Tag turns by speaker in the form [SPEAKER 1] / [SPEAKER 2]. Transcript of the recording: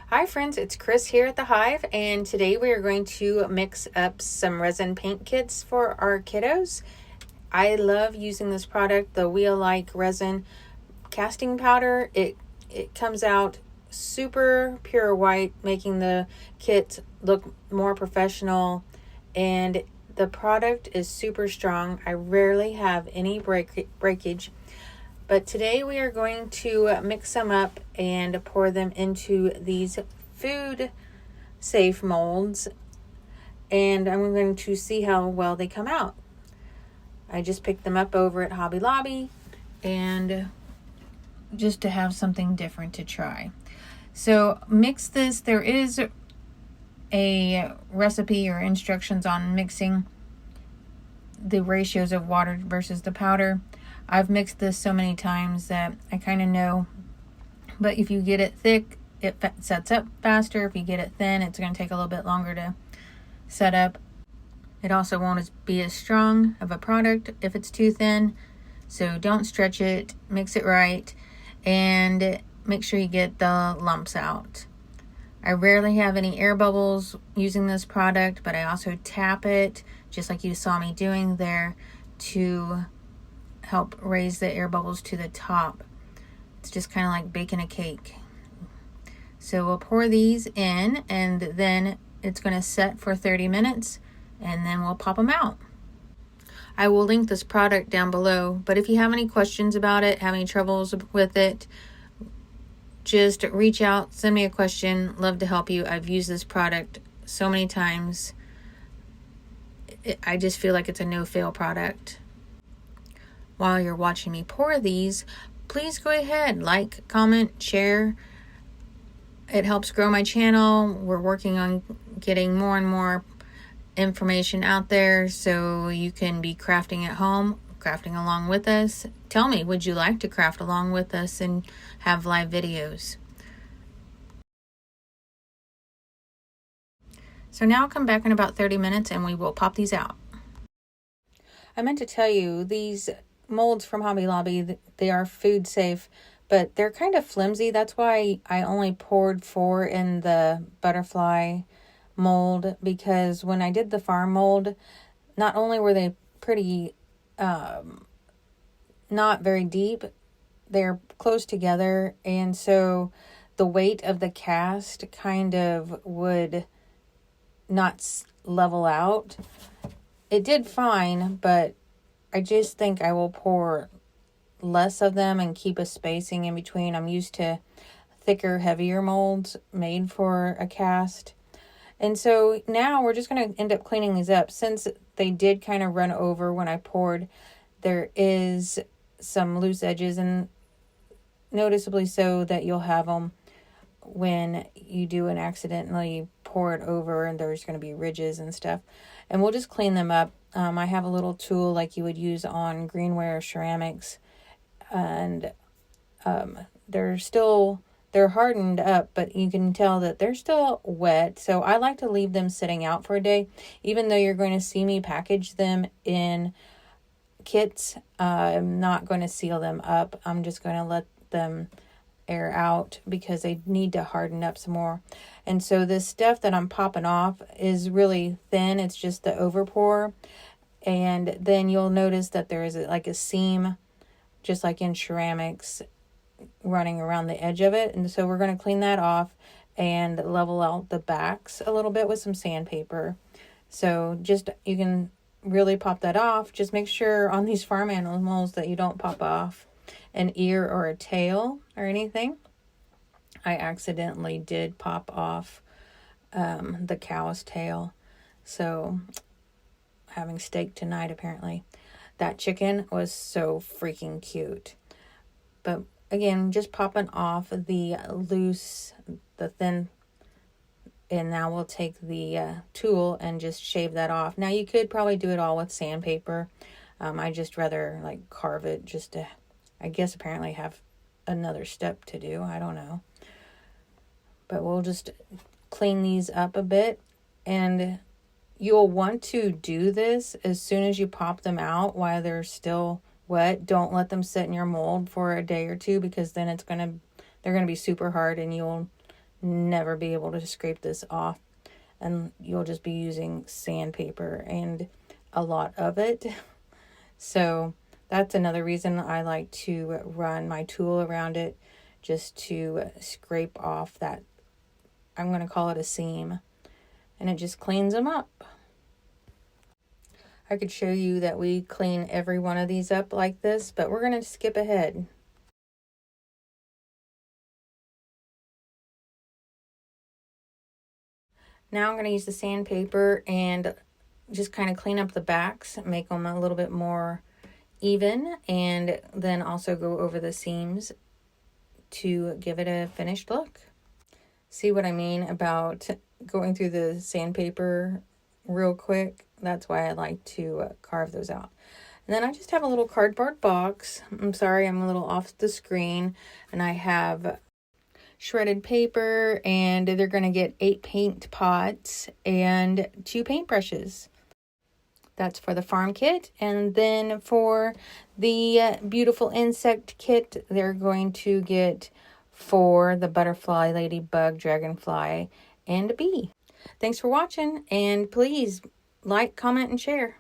[SPEAKER 1] Hi friends, it's Chris here at the Hive, and today we are going to mix up some resin paint kits for our kiddos. I love using this product, the Wealike resin casting powder. It comes out super pure white, making the kit look more professional, and the product is super strong. I rarely have any breakage. But today we are going to mix them up and pour them into these food safe molds, and I'm going to see how well they come out. I just picked them up over at Hobby Lobby and just to have something different to try. So mix this. There is a recipe or instructions on mixing the ratios of water versus the powder. I've mixed this so many times that I kind of know. But if you get it thick, it sets up faster. If you get it thin, it's going to take a little bit longer to set up. It also won't be as strong of a product if it's too thin. So don't stretch it. Mix it right. And make sure you get the lumps out. I rarely have any air bubbles using this product, but I also tap it, just like you saw me doing there, to help raise the air bubbles to the top. It's just kind of like baking a cake. So we'll pour these in, and then it's going to set for 30 minutes, and then we'll pop them out. I will link this product down below, but if you have any questions about it, have any troubles with it, just reach out, send me a question. Love to help you. I've used this product so many times. I just feel like it's a no-fail product. While you're watching me pour these, please go ahead, like, comment, share. It helps grow my channel. We're working on getting more and more information out there so you can be crafting at home, crafting along with us. Tell me, would you like to craft along with us and have live videos? So now I'll come back in about 30 minutes and we will pop these out. I meant to tell you, these molds from Hobby Lobby, they are food safe, but they're kind of flimsy. That's why I only poured 4 in the butterfly mold, because when I did the farm mold, not only were they pretty not very deep, they're close together, and so the weight of the cast kind of would not level out. It did fine, but I just think I will pour less of them and keep a spacing in between. I'm used to thicker, heavier molds made for a cast. And so now we're just going to end up cleaning these up. Since they did kind of run over when I poured, there is some loose edges, and noticeably so that you'll have them when you do and accidentally pour it over, and there's going to be ridges and stuff. And we'll just clean them up. I have a little tool like you would use on greenware or ceramics, and they're hardened up, but you can tell that they're still wet. So I like to leave them sitting out for a day. Even though you're going to see me package them in kits, I'm not going to seal them up. I'm just going to let them air out because they need to harden up some more. And so this stuff that I'm popping off is really thin. It's just the overpour. And then you'll notice that there is like a seam, just like in ceramics, running around the edge of it. And so we're going to clean that off and level out the backs a little bit with some sandpaper. So just, you can really pop that off. Just make sure on these farm animals that you don't pop off an ear or a tail or anything. I accidentally did pop off the cow's tail. So having steak tonight, apparently. That chicken was so freaking cute. But again, just popping off the loose, the thin, and now we'll take the tool and just shave that off. Now you could probably do it all with sandpaper. I just rather like carve it just to, I guess apparently have another step to do. I don't know. But we'll just clean these up a bit, and you'll want to do this as soon as you pop them out while they're still wet. Don't let them sit in your mold for a day or two, because then they're going to be super hard and you'll never be able to scrape this off, and you'll just be using sandpaper and a lot of it. So that's another reason I like to run my tool around it, just to scrape off that, I'm going to call it a seam, and it just cleans them up. I could show you that we clean every one of these up like this, but we're going to skip ahead. Now I'm going to use the sandpaper and just kind of clean up the backs, make them a little bit more even, and then also go over the seams to give it a finished look. See what I mean about going through the sandpaper real quick? That's why I like to carve those out. And then I just have a little cardboard box. I'm sorry, I'm a little off the screen. And I have shredded paper, and they're going to get 8 paint pots and 2 paintbrushes. That's for the farm kit. And then for the beautiful insect kit, they're going to get 4 the butterfly, ladybug, dragonfly, and a bee. Thanks for watching, and please like, comment, and share.